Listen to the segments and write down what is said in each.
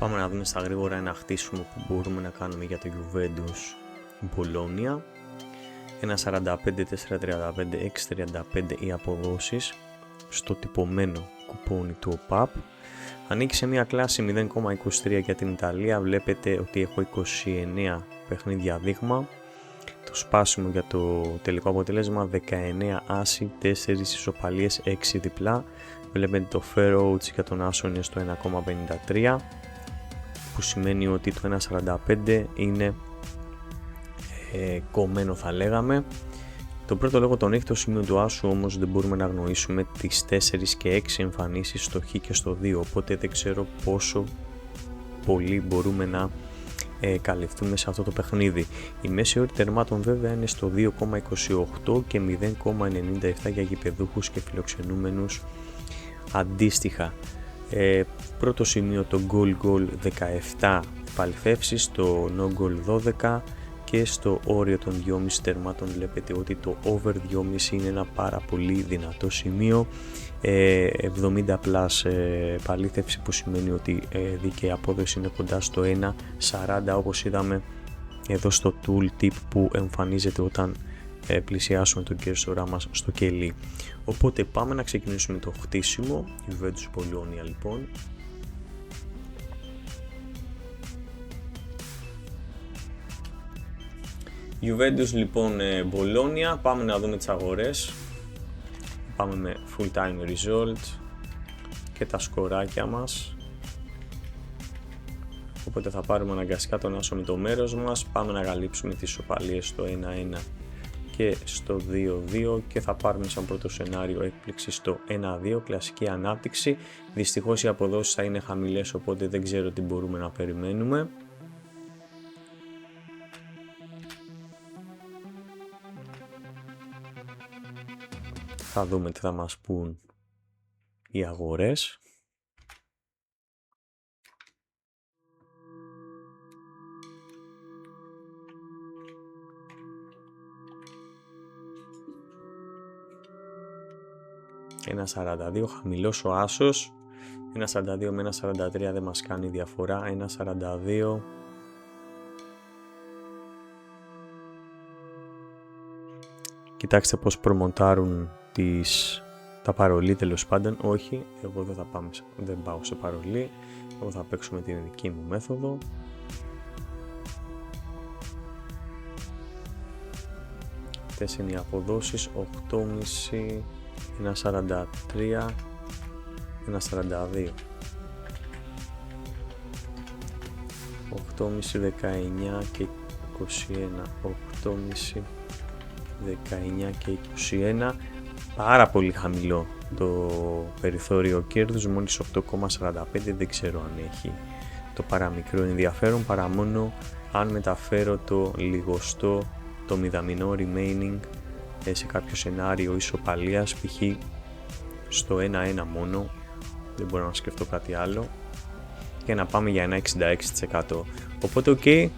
Πάμε να δούμε στα γρήγορα ένα χτίσιμο που μπορούμε να κάνουμε για το Juventus Bologna. 1.45, 4.35, 6.35 οι αποδόσεις στο τυπωμένο κουπόνι του OPAP. Ανήκει σε μια κλάση 0,23 για την Ιταλία. Βλέπετε ότι έχω 29 παιχνίδια δείγμα. Το σπάσιμο για το τελικό αποτέλεσμα 19 άση, 4 ισοπαλίες, 6 διπλά. Βλέπετε το fair odds για τον άσο είναι στο 1,53, που σημαίνει ότι το 1,45 είναι κομμένο, θα λέγαμε. Το πρώτο λόγο τον έχει το σημείο του άσου, όμως δεν μπορούμε να αγνοήσουμε τις 4 και 6 εμφανίσεις στο χ και στο 2, οπότε δεν ξέρω πόσο πολύ μπορούμε να καλυφθούμε σε αυτό το παιχνίδι. Η μέση όρη τερμάτων βέβαια είναι στο 2,28 και 0,97 για γηπεδούχους και φιλοξενούμενους αντίστοιχα. Πρώτο σημείο το goal 17 επαληθεύσεις, το no goal 12 και στο όριο των 2,5 τερμάτων βλέπετε ότι το over 2,5 είναι ένα πάρα πολύ δυνατό σημείο. 70 plus επαλήθευση, που σημαίνει ότι δίκαιη απόδοση είναι κοντά στο 1,40 όπως είδαμε εδώ στο tool tip που εμφανίζεται όταν πλησιάσουμε τον κέρσορά μας στο κελί. Οπότε πάμε να ξεκινήσουμε το χτίσιμο. Juventus Bologna λοιπόν. Juventus λοιπόν Bologna. Πάμε να δούμε τις αγορές. Πάμε με full time result και τα σκοράκια μας. Οπότε θα πάρουμε αναγκαστικά τον άσο με το μέρος μας. Πάμε να καλύψουμε τις ισοπαλίες στο 1-1 και στο 2-2 και θα πάρουμε σαν πρώτο σενάριο έκπληξη στο 1-2, κλασική ανάπτυξη. Δυστυχώς οι αποδόσεις θα είναι χαμηλές, οπότε δεν ξέρω τι μπορούμε να περιμένουμε. Θα δούμε τι θα μας πούν οι αγορές. Ένα 42, χαμηλός ο άσος. 1.42 με 1.43 δεν μας κάνει διαφορά. 1.42. Κοιτάξτε πως προμοντάρουν τα παρολί, τέλος πάντων. Όχι, εγώ δεν πάω σε παρολί. Εγώ θα παίξω με την δική μου μέθοδο. Αυτές είναι οι αποδόσεις. 8,5, 1.43, 1.42. 8,5, 19 και 21. 8,5, 19 και 21. Πάρα πολύ χαμηλό το περιθώριο κέρδους, μόλις 8,45. Δεν ξέρω αν έχει το παραμικρό ενδιαφέρον, παρά μόνο αν μεταφέρω το λιγοστό, το μηδαμινό remaining σε κάποιο σενάριο ισοπαλίας, π.χ. στο 1-1 μόνο. Δεν μπορώ να σκεφτώ κάτι άλλο και να πάμε για ένα 66%. Οπότε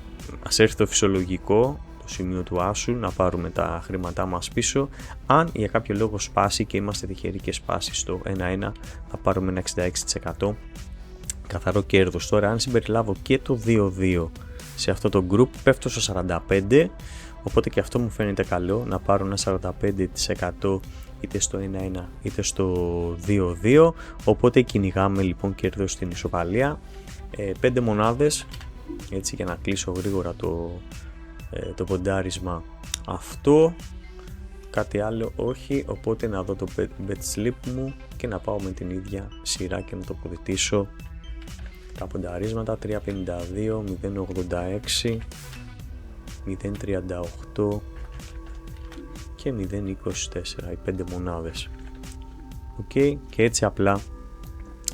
ας έρθει το φυσιολογικό, το σημείο του άσου, να πάρουμε τα χρήματά μας πίσω. Αν για κάποιο λόγο σπάσει και είμαστε τυχεροί και σπάσει στο 1-1, θα πάρουμε ένα 66% καθαρό κέρδος. Τώρα αν συμπεριλάβω και το 2-2 σε αυτό το group, πέφτω στο 45%, οπότε και αυτό μου φαίνεται καλό, να πάρω ένα 45% είτε στο 1-1 είτε στο 2-2, οπότε κυνηγάμε λοιπόν κέρδος στην ισοπαλία. 5 μονάδες, έτσι, για να κλείσω γρήγορα το ποντάρισμα αυτό. Κάτι άλλο όχι, οπότε να δω το bet slip μου και να πάω με την ίδια σειρά και να τοποθετήσω τα πονταρίσματα. 3.52, 0.86, 0.38 και 0.24, οι 5 μονάδες. Και έτσι απλά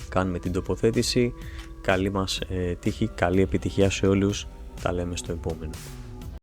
κάνουμε την τοποθέτηση. Καλή μας τύχη, καλή επιτυχία σε όλους. Τα λέμε στο επόμενο.